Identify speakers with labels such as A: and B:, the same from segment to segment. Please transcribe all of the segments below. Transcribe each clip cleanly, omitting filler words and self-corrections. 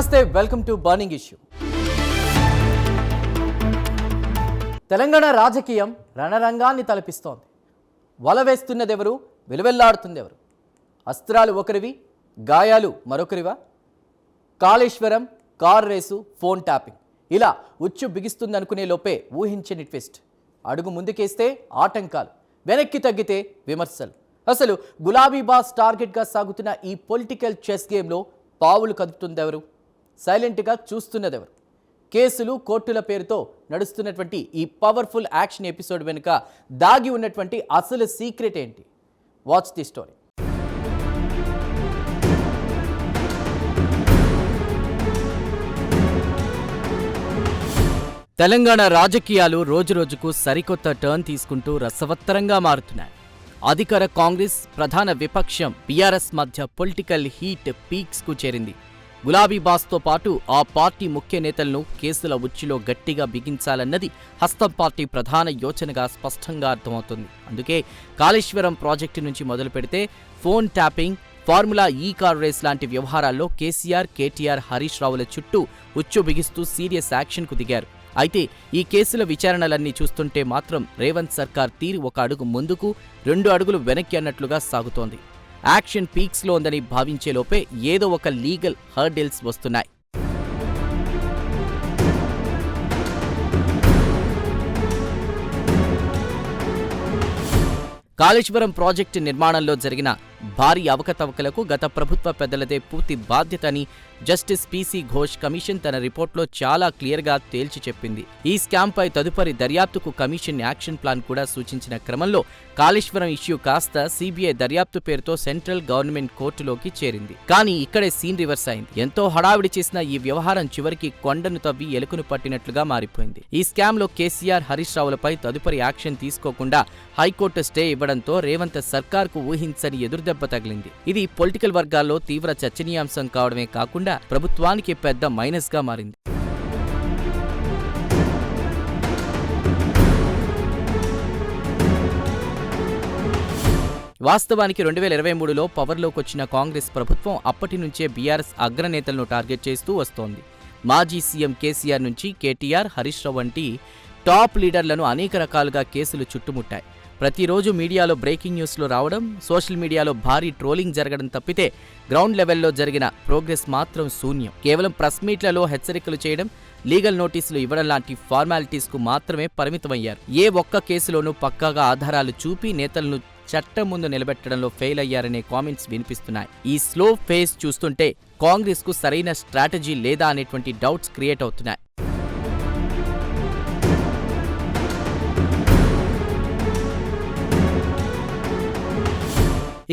A: నమస్తే, welcome to burning issue. Telangana రాజకీయం రణరంగాన్ని తలపిస్తోంది. వల వేస్తున్నదెవరు, వెలువెల్లాడుతుందెవరు? అస్త్రాలు ఒకరివి, గాయాలు మరొకరివా? Kaleshwaram, car race, phone tapping, ఇలా ఉచ్చు బిగిస్తుందనుకునే లోపే ఊహించని ట్విస్ట్. అడుగు ముందుకేస్తే ఆటంకాలు, వెనక్కి తగ్గితే విమర్శలు. అసలు గులాబీ బాస్ టార్గెట్గా సాగుతున్న ఈ పొలిటికల్ చెస్ గేమ్లో పావులు కదుపుతుందెవరు? సైలెంట్గా చూస్తున్నదెవరు? కేసులు, కోర్టుల పేరుతో నడుస్తున్నటువంటి ఈ పవర్ఫుల్ యాక్షన్ ఎపిసోడ్ వెనుక దాగి ఉన్నటువంటి అసలు సీక్రెట్ ఏంటి? Watch the story. తెలంగాణ రాజకీయాలు రోజురోజుకు సరికొత్త టర్న్ తీసుకుంటూ రసవత్తరంగా మారుతున్నాయి. అధికార కాంగ్రెస్, ప్రధాన విపక్షం బీఆర్ఎస్ మధ్య పొలిటికల్ హీట్ పీక్స్కు చేరింది. గులాబీ బాస్తో పాటు ఆ పార్టీ ముఖ్య నేతలను కేసుల ఉచ్చులో గట్టిగా బిగించాలన్నది హస్తం పార్టీ ప్రధాన యోచనగా స్పష్టంగా అర్థమవుతుంది. అందుకే కాళేశ్వరం ప్రాజెక్టు నుంచి మొదలు పెడితే ఫోన్ ట్యాపింగ్, ఫార్ములా ఈ కార్ రేస్ లాంటి వ్యవహారాల్లో కేసీఆర్, కేటీఆర్, హరీష్ రావుల చుట్టూ ఉచ్చు బిగిస్తూ సీరియస్ యాక్షన్కు దిగారు. అయితే ఈ కేసుల విచారణలన్నీ చూస్తుంటే మాత్రం రేవంత్ సర్కార్ తీరు ఒక అడుగు ముందుకు, 2 అడుగులు వెనక్కి అన్నట్లుగా సాగుతోంది. యాక్షన్ పీక్స్లో ఉందని భావించేలోపే ఏదో ఒక లీగల్ హర్డిల్స్ వస్తున్నాయి. కాళేశ్వరం ప్రాజెక్టు నిర్మాణంలో జరిగిన భారీ అవకతవకలకు గత ప్రభుత్వ పెద్దలదే పూర్తి బాధ్యత అని జస్టిస్ పీసీ ఘోష్ కమిషన్ తన రిపోర్ట్లో చాలా క్లియర్గా తేల్చి చెప్పింది. ఈ స్కామ్పై తదుపరి దర్యాప్తుకు కమిషన్ యాక్షన్ ప్లాన్ కూడా సూచించిన క్రమంలో కాళేశ్వరం ఇష్యూ కాస్త సీబీఐ దర్యాప్తు పేరుతో సెంట్రల్ గవర్నమెంట్ కోర్టులోకి చేరింది. కానీ ఇక్కడే సీన్ రివర్స్ అయింది. ఎంతో హడావిడి చేసిన ఈ వ్యవహారం చివరికి కొండను తవ్వి ఎలుకను పట్టినట్లుగా మారిపోయింది. ఈ స్కామ్లో కేసీఆర్, హరీష్ రావులపై తదుపరి యాక్షన్ తీసుకోకుండా హైకోర్టు స్టే ఇవ్వడంతో రేవంత్ సర్కార్కు ఊహించని ఎదురుదెబ్బ తగిలింది. ఇది పొలిటికల్ వర్గాల్లో తీవ్ర చర్చనీయాంశం కావడమే కాకుండా ప్రభుత్వానికి పెద్ద మైనస్ గా మారింది. వాస్తవానికి 2023లో పవర్లోకి వచ్చిన కాంగ్రెస్ ప్రభుత్వం అప్పటి నుంచే బీఆర్ఎస్ అగ్రనేతలను టార్గెట్ చేస్తూ వస్తోంది. మాజీ సీఎం కేసీఆర్ నుంచి కేటీఆర్, హరీష్ రావు వంటి టాప్ లీడర్లను అనేక రకాలుగా కేసులు చుట్టుముట్టాయి. ప్రతిరోజు మీడియాలో బ్రేకింగ్ న్యూస్లో రావడం, సోషల్ మీడియాలో భారీ ట్రోలింగ్ జరగడం తప్పితే గ్రౌండ్ లెవెల్లో జరిగిన ప్రోగ్రెస్ మాత్రం శూన్యం. కేవలం ప్రెస్ మీట్లలో హెచ్చరికలు చేయడం, లీగల్ నోటీసులు ఇవ్వడం లాంటి ఫార్మాలిటీస్కు మాత్రమే పరిమితమయ్యారు. ఏ ఒక్క కేసులోనూ పక్కాగా ఆధారాలు చూపి నేతలను చట్టం ముందు నిలబెట్టడంలో ఫెయిల్ అయ్యారనే కామెంట్స్ వినిపిస్తున్నాయి. ఈ స్లో ఫేజ్ చూస్తుంటే కాంగ్రెస్కు సరైన స్ట్రాటజీ లేదా అనేటువంటి డౌట్స్ క్రియేట్ అవుతున్నాయి.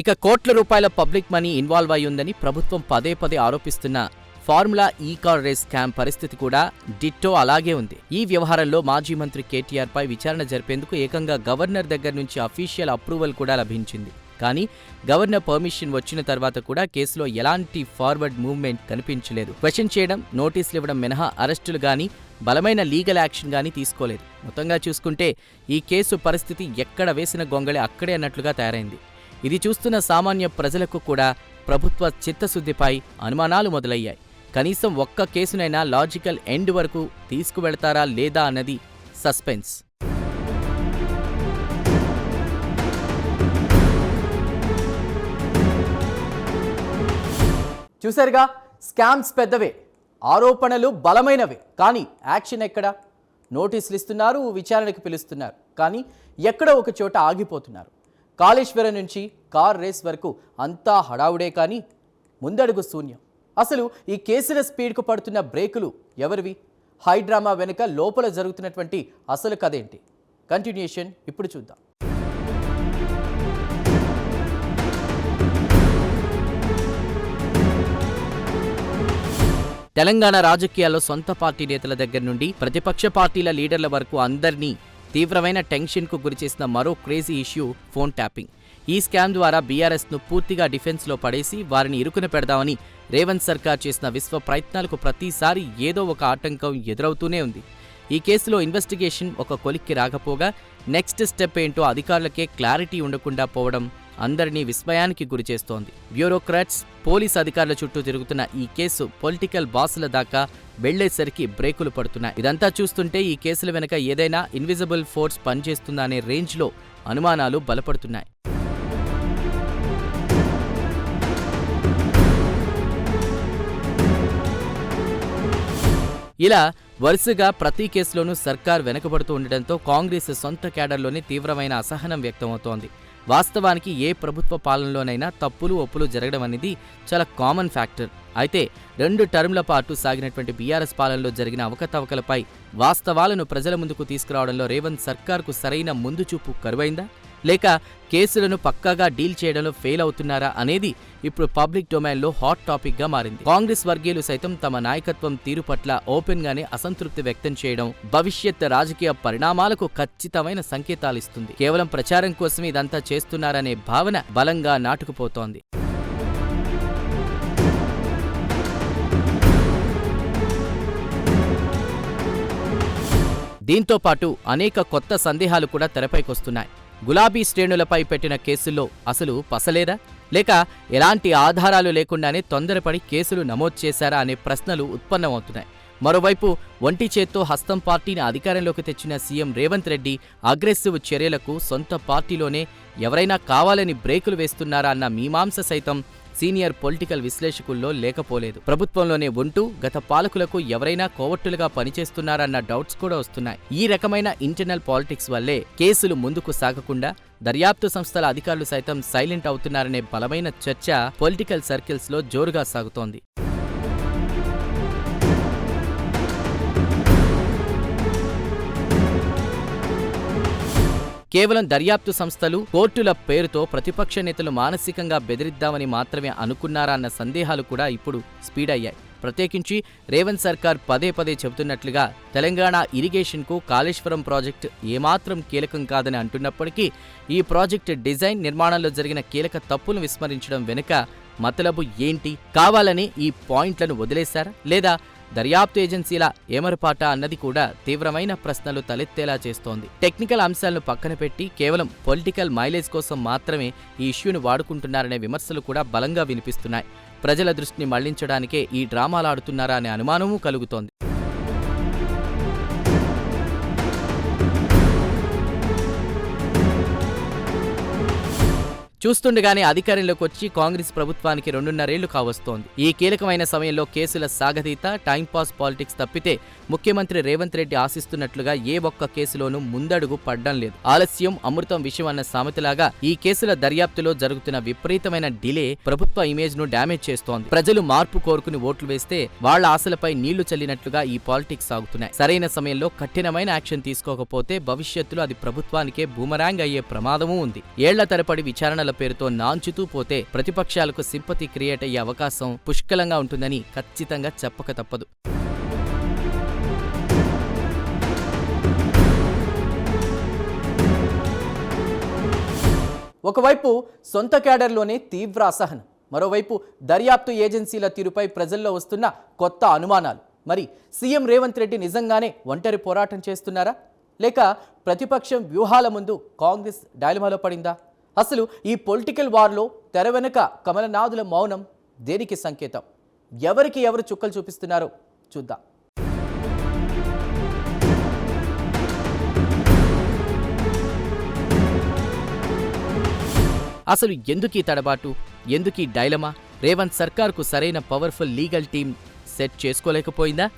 A: ఇక కోట్ల రూపాయల పబ్లిక్ మనీ ఇన్వాల్వ్ అయ్యిందని ప్రభుత్వం పదే ఆరోపిస్తున్న ఫార్ములా ఈ కార్ రేస్ స్కామ్ పరిస్థితి కూడా డిట్టో అలాగే ఉంది. ఈ వ్యవహారంలో మాజీ మంత్రి కేటీఆర్ పై విచారణ జరిపేందుకు ఏకంగా గవర్నర్ దగ్గర నుంచి అఫీషియల్ అప్రూవల్ కూడా లభించింది. కానీ గవర్నర్ పర్మిషన్ వచ్చిన తర్వాత కూడా కేసులో ఎలాంటి ఫార్వర్డ్ మూవ్మెంట్ కనిపించలేదు. క్వశ్చన్ చేయడం, నోటీసులు ఇవ్వడం మినహా అరెస్టులు గానీ, బలమైన లీగల్ యాక్షన్ గానీ తీసుకోలేదు. మొత్తంగా చూసుకుంటే ఈ కేసు పరిస్థితి ఎక్కడ వేసిన గొంగళి అక్కడే అన్నట్లుగా తయారైంది. ఇది చూస్తున్న సామాన్య ప్రజలకు కూడా ప్రభుత్వ చిత్తశుద్ధిపై అనుమానాలు మొదలయ్యాయి. కనీసం ఒక్క కేసునైనా లాజికల్ ఎండ్ వరకు తీసుకువెళతారా లేదా అన్నది సస్పెన్స్. చూశారుగా, స్కామ్స్ పెద్దవే, ఆరోపణలు బలమైనవే, కానీ యాక్షన్ ఎక్కడా? నోటీసులు ఇస్తున్నారు, విచారణకు పిలుస్తున్నారు, కానీ ఎక్కడో ఒక చోట ఆగిపోతున్నారు. కాళేశ్వరం నుంచి కార్ రేస్ వరకు అంతా హడావుడే, కానీ ముందడుగు శూన్యం. అసలు ఈ కేసుల స్పీడ్కు పడుతున్న బ్రేకులు ఎవరివి? హైడ్రామా వెనుక లోపల జరుగుతున్నటువంటి అసలు కథేంటి? కంటిన్యూషన్ ఇప్పుడు చూద్దాం. తెలంగాణ రాజకీయాల్లో సొంత పార్టీ నేతల దగ్గర నుండి ప్రతిపక్ష పార్టీల లీడర్ల వరకు అందరినీ తీవ్రమైన టెన్షన్కు గురిచేసిన మరో క్రేజీ ఇష్యూ ఫోన్ ట్యాపింగ్. ఈ స్కామ్ ద్వారా బీఆర్ఎస్ను పూర్తిగా డిఫెన్స్లో పడేసి వారిని ఇరుకున పెడదామని రేవంత్ సర్కార్ చేసిన విశ్వ ప్రయత్నాలకు ప్రతిసారి ఏదో ఒక ఆటంకం ఎదురవుతూనే ఉంది. ఈ కేసులో ఇన్వెస్టిగేషన్ ఒక కొలిక్కి రాకపోగా నెక్స్ట్ స్టెప్ ఏంటో అధికారులకే క్లారిటీ ఉండకుండా పోవడం అందరినీ విస్మయానికి గురిచేస్తోంది. బ్యూరోక్రాట్స్, పోలీస్ అధికారుల చుట్టూ తిరుగుతున్న ఈ కేసు పొలిటికల్ బాసుల దాకా వెళ్లేసరికి బ్రేకులు పడుతున్నాయి. ఇదంతా చూస్తుంటే ఈ కేసుల వెనుక ఏదైనా ఇన్విజిబుల్ ఫోర్స్ పనిచేస్తుందా అనే రేంజ్లో అనుమానాలు బలపడుతున్నాయి. ఇలా వరుసగా ప్రతి కేసులోనూ సర్కార్ వెనకబడుతూ ఉండడంతో కాంగ్రెస్ సొంత కేడర్లోనే తీవ్రమైన అసహనం వ్యక్తమవుతోంది. వాస్తవానికి ఏ ప్రభుత్వ పాలనలోనైనా తప్పులు ఒప్పులు జరగడం అనేది చాలా కామన్ ఫ్యాక్టర్. అయితే 2 టర్మ్ల పాటు సాగినటువంటి బీఆర్ఎస్ పాలనలో జరిగిన అవకతవకలపై వాస్తవాలను ప్రజల ముందుకు తీసుకురావడంలో రేవంత్ సర్కార్కు సరైన ముందుచూపు కరువైందా, లేక కేసులను పక్కాగా డీల్ చేయడంలో ఫెయిల్ అవుతున్నారా అనేది ఇప్పుడు పబ్లిక్ డొమైన్లో హాట్ టాపిక్గా మారింది. కాంగ్రెస్ వర్గీయులు సైతం తమ నాయకత్వం తీరు పట్ల ఓపెన్గానే అసంతృప్తి వ్యక్తం చేయడం భవిష్యత్ రాజకీయ పరిణామాలకు ఖచ్చితమైన సంకేతాలిస్తుంది. కేవలం ప్రచారం కోసం ఇదంతా చేస్తున్నారనే భావన బలంగా నాటుకుపోతోంది. దీంతో పాటు అనేక కొత్త సందేహాలు కూడా తెరపైకొస్తున్నాయి. గులాబీ శ్రేణులపై పెట్టిన కేసుల్లో అసలు పసలేదా, లేక ఎలాంటి ఆధారాలు లేకుండానే తొందరపడి కేసులు నమోదు చేశారా అనే ప్రశ్నలు ఉత్పన్నమవుతున్నాయి. మరోవైపు ఒంటి చేత్తో హస్తం పార్టీని అధికారంలోకి తెచ్చిన సీఎం రేవంత్ రెడ్డి అగ్రెసివ్ చర్యలకు సొంత పార్టీలోనే ఎవరైనా కావాలని బ్రేకులు వేస్తున్నారా అన్న మీమాంస సైతం సీనియర్ పొలిటికల్ విశ్లేషకుల్లో లేకపోలేదు. ప్రభుత్వంలోనే ఉంటూ గత పాలకులకు ఎవరైనా కోవట్టులుగా పనిచేస్తున్నారన్న డౌట్స్ కూడా వస్తున్నాయి. ఈ రకమైన ఇంటర్నల్ పాలిటిక్స్ వల్లే కేసులు ముందుకు సాగకుండా దర్యాప్తు సంస్థల అధికారులు సైతం సైలెంట్ అవుతున్నారనే బలమైన చర్చ పొలిటికల్ సర్కిల్స్లో జోరుగా సాగుతోంది. కేవలం దర్యాప్తు సంస్థలు, కోర్టుల పేరుతో ప్రతిపక్ష నేతలు మానసికంగా బెదిరిద్దామని మాత్రమే అనుకున్నారా అన్న సందేహాలు కూడా ఇప్పుడు స్పీడ్ అయ్యాయి. ప్రత్యేకించి రేవంత్ సర్కార్ పదే పదే చెబుతున్నట్లుగా తెలంగాణ ఇరిగేషన్కు కాళేశ్వరం ప్రాజెక్టు ఏమాత్రం కీలకం కాదని అంటున్నప్పటికీ ఈ ప్రాజెక్టు డిజైన్, నిర్మాణంలో జరిగిన కీలక తప్పులను విస్మరించడం వెనుక మతలబు ఏంటి? కావాలని ఈ పాయింట్లను వదిలేశారా, లేదా దర్యాప్తు ఏజెన్సీల ఏమరపాట అన్నది కూడా తీవ్రమైన ప్రశ్నలు తలెత్తేలా చేస్తోంది. టెక్నికల్ అంశాలను పక్కన పెట్టి కేవలం పొలిటికల్ మైలేజ్ కోసం మాత్రమే ఈ ఇష్యూను వాడుకుంటున్నారనే విమర్శలు కూడా బలంగా వినిపిస్తున్నాయి. ప్రజల దృష్టిని మళ్లించడానికే ఈ డ్రామాలాడుతున్నారా అనే అనుమానమూ కలుగుతోంది. చూస్తుండగానే అధికారంలోకి వచ్చి కాంగ్రెస్ ప్రభుత్వానికి 2.5 ఏళ్లు కావస్తోంది. ఈ కీలకమైన సమయంలో కేసుల సాగతీత, టైంపాస్ పాలిటిక్స్ తప్పితే ముఖ్యమంత్రి రేవంత్ రెడ్డి ఆశిస్తున్నట్లుగా ఏ ఒక్క కేసులోనూ ముందడుగు పడ్డం లేదు. ఆలస్యం అమృతం విషయం అన్న సామెతలాగా ఈ కేసుల దర్యాప్తులో జరుగుతున్న విపరీతమైన డిలే ప్రభుత్వ ఇమేజ్ ను డ్యామేజ్ చేస్తోంది. ప్రజలు మార్పు కోరుకుని ఓట్లు వేస్తే వాళ్ల ఆశలపై నీళ్లు చల్లినట్లుగా ఈ పాలిటిక్స్ సాగుతున్నాయి. సరైన సమయంలో కఠినమైన యాక్షన్ తీసుకోకపోతే భవిష్యత్తులో అది ప్రభుత్వానికే బూమరాంగ్ అయ్యే ప్రమాదమూ ఉంది. ఏళ్ల తరబడి విచారణ పేరుతో నాంచుతూ పోతే ప్రతిపక్షాలకు సింపతి క్రియేట్ అయ్యే అవకాశం పుష్కలంగా ఉంటుందని ఖచ్చితంగా చెప్పక తప్పదు. ఒకవైపు సొంత కేడర్లోనే తీవ్ర అసహనం, మరోవైపు దర్యాప్తు ఏజెన్సీల తీరుపై ప్రజల్లో వస్తున్న కొత్త అనుమానాలు. మరి సీఎం రేవంత్ రెడ్డి నిజంగానే ఒంటరి పోరాటం చేస్తున్నారా, లేక ప్రతిపక్షం వ్యూహాల ముందు కాంగ్రెస్ డైలమాలో పడిందా? అసలు ఈ పొలిటికల్ వార్లో తెర వెనుక కమలనాథుల మౌనం దేనికి సంకేతం? ఎవరికి ఎవరు చుక్కలు చూపిస్తున్నారో చూద్దాం. అసలు ఎందుకీ తడబాటు, ఎందుకీ డైలమా? రేవంత్ సర్కార్కు సరైన పవర్ఫుల్ లీగల్ టీం సెట్ చేసుకోలేకపోయిందా,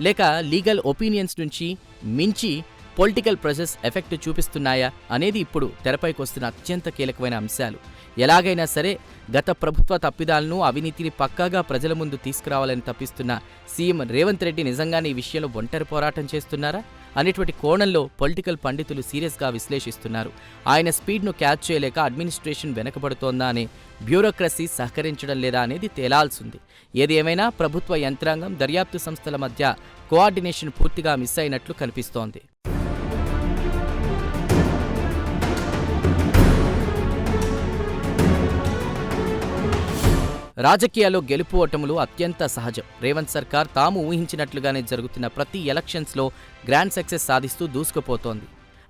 A: లేక లీగల్ ఒపీనియన్స్ నుంచి మించి పొలిటికల్ ప్రెషర్స్ ఎఫెక్ట్ చూపిస్తున్నాయా అనేది ఇప్పుడు తెరపైకి వస్తున్న అత్యంత కీలకమైన అంశాలు. ఎలాగైనా సరే గత ప్రభుత్వ తప్పిదాలను, అవినీతిని పక్కాగా ప్రజల ముందు తీసుకురావాలని తప్పిస్తున్న సీఎం రేవంత్ రెడ్డి నిజంగానే ఈ విషయంలో ఒంటరి పోరాటం చేస్తున్నారా అనేటువంటి కోణంలో పొలిటికల్ పండితులు సీరియస్గా విశ్లేషిస్తున్నారు. ఆయన స్పీడ్ను క్యాచ్ చేయలేక అడ్మినిస్ట్రేషన్ వెనకబడుతోందా అనే బ్యూరోక్రసీ సహకరించడం లేదా అనేది తేలాల్సింది. ఏది ఏమైనా ప్రభుత్వ యంత్రాంగం, దర్యాప్తు సంస్థల మధ్య కోఆర్డినేషన్ పూర్తిగా మిస్ అయినట్లు కనిపిస్తోంది. రాజకీయాల్లో గెలుపు ఓటములు అత్యంత సహజం. రేవంత్ సర్కార్ తాము ఊహించినట్లుగానే జరుగుతున్న ప్రతి ఎలక్షన్స్లో గ్రాండ్ సక్సెస్ సాధిస్తూ దూసుకుపోతోంది.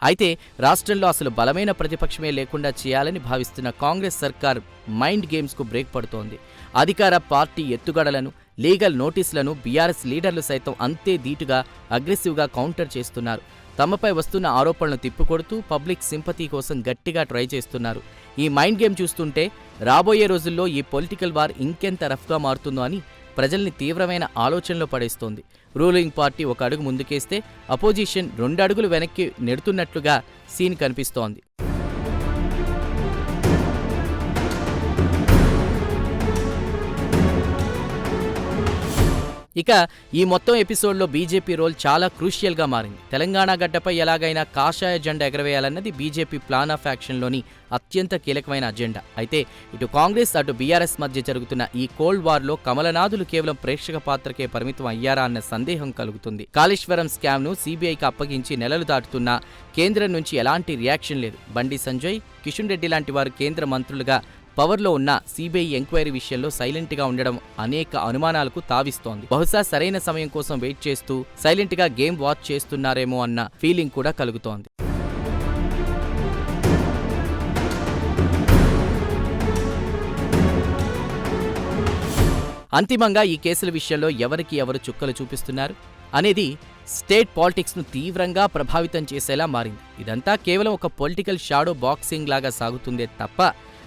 A: అయితే రాష్ట్రంలో అసలు బలమైన ప్రతిపక్షమే లేకుండా చేయాలని భావిస్తున్న కాంగ్రెస్ సర్కార్ మైండ్ గేమ్స్కు బ్రేక్ పడుతోంది. అధికార పార్టీ ఎత్తుగడలను, లీగల్ నోటీసులను బీఆర్ఎస్ లీడర్లు సైతం అంతే ధీటుగా, అగ్రెసివ్గా కౌంటర్ చేస్తున్నారు. తమపై వస్తున్న ఆరోపణలను తిప్పికొడుతూ పబ్లిక్ సింపతి కోసం గట్టిగా ట్రై చేస్తున్నారు. ఈ మైండ్ గేమ్ చూస్తుంటే రాబోయే రోజుల్లో ఈ పొలిటికల్ వార్ ఇంకెంత రఫ్గా మారుతుందో అని ప్రజల్ని తీవ్రమైన ఆలోచనలో పడేస్తోంది. రూలింగ్ పార్టీ ఒక అడుగు ముందుకేస్తే అపోజిషన్ 2 అడుగులు వెనక్కి నెడుతున్నట్లుగా సీన్ కనిపిస్తోంది. ఇక ఈ మొత్తం ఎపిసోడ్లో బీజేపీ రోల్ చాలా క్రూషియల్గా మారింది. తెలంగాణ గడ్డపై ఎలాగైనా కాషాయ జెండా ఎగరవేయాలన్నది బీజేపీ ప్లాన్ ఆఫ్ యాక్షన్లోని అత్యంత కీలకమైన అజెండా. అయితే ఇటు కాంగ్రెస్ అటు బీఆర్ఎస్ మధ్య జరుగుతున్న ఈ కోల్డ్ వార్లో కమలనాథులు కేవలం ప్రేక్షక పాత్రకే పరిమితం అయ్యారా అన్న సందేహం కలుగుతుంది. కాళేశ్వరం స్కామ్ను సీబీఐకి అప్పగించి నెలలు దాటుతున్నా కేంద్రం నుంచి ఎలాంటి రియాక్షన్ లేదు. బండి సంజయ్, కిషన్ రెడ్డి లాంటి వారు కేంద్ర మంత్రులుగా పవర్లో ఉన్న సీబీఐ ఎంక్వైరీ విషయంలో సైలెంట్గా ఉండడం అనేక అనుమానాలకు తావిస్తోంది. బహుశా సరైన సమయం కోసం వెయిట్ చేస్తూ సైలెంట్గా గేమ్ వాచ్ చేస్తున్నారేమో అన్న ఫీలింగ్ కూడా కలుగుతోంది. అంతిమంగా ఈ కేసుల విషయంలో ఎవరికి ఎవరు చుక్కలు చూపిస్తున్నారు అనేది స్టేట్ పాలిటిక్స్ను తీవ్రంగా ప్రభావితం చేసేలా మారింది. ఇదంతా కేవలం ఒక పొలిటికల్ షాడో బాక్సింగ్ లాగా సాగుతుందే తప్ప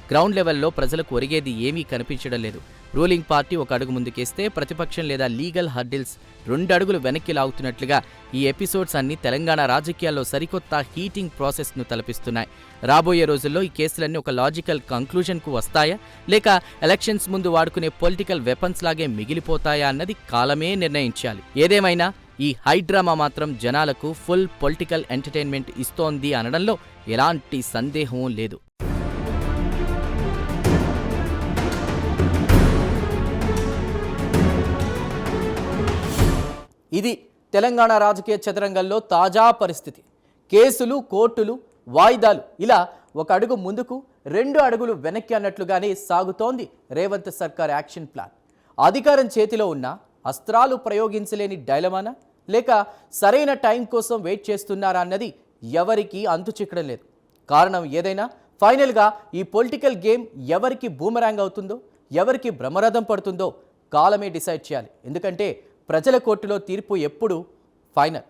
A: గ్రౌండ్ లెవెల్లో ప్రజలకు ఒరిగేది ఏమీ కనిపించడం లేదు. రూలింగ్ పార్టీ ఒక అడుగు ముందుకేస్తే ప్రతిపక్షం లేదా లీగల్ హర్డిల్స్ 2 అడుగులు వెనక్కి లాగుతున్నట్లుగా ఈ ఎపిసోడ్స్ అన్ని తెలంగాణ రాజకీయాల్లో సరికొత్త హీటింగ్ ప్రాసెస్ను తలపిస్తున్నాయి. రాబోయే రోజుల్లో ఈ కేసులన్నీ ఒక లాజికల్ కంక్లూజన్కు వస్తాయా, లేక ఎలక్షన్స్ ముందు వాడుకునే పొలిటికల్ వెపన్స్ లాగే మిగిలిపోతాయా అన్నది కాలమే నిర్ణయించాలి. ఏదేమైనా ఈ హైడ్రామా మాత్రం జనాలకు ఫుల్ పొలిటికల్ ఎంటర్టైన్మెంట్ ఇస్తోంది అనడంలో ఎలాంటి సందేహం లేదు. ఇది తెలంగాణ రాజకీయ చదరంగంలో తాజా పరిస్థితి. కేసులు, కోర్టులు, వాయిదాలు ఇలా ఒక అడుగు ముందుకు 2 అడుగులు వెనక్కి అన్నట్లుగానే సాగుతోంది రేవంత్ సర్కార్ యాక్షన్ ప్లాన్. అధికారం చేతిలో ఉన్న అస్త్రాలు ప్రయోగించలేని డైలమానా, లేక సరైన టైం కోసం వెయిట్ చేస్తున్నారా అన్నది ఎవరికీ అంతు చిక్కడం లేదు. కారణం ఏదైనా ఫైనల్గా ఈ పొలిటికల్ గేమ్ ఎవరికి బూమరాంగ్ అవుతుందో, ఎవరికి బ్రహ్మరథం పడుతుందో కాలమే డిసైడ్ చేయాలి. ఎందుకంటే ప్రజల కోర్టులో తీర్పు ఎప్పుడు ఫైనల్.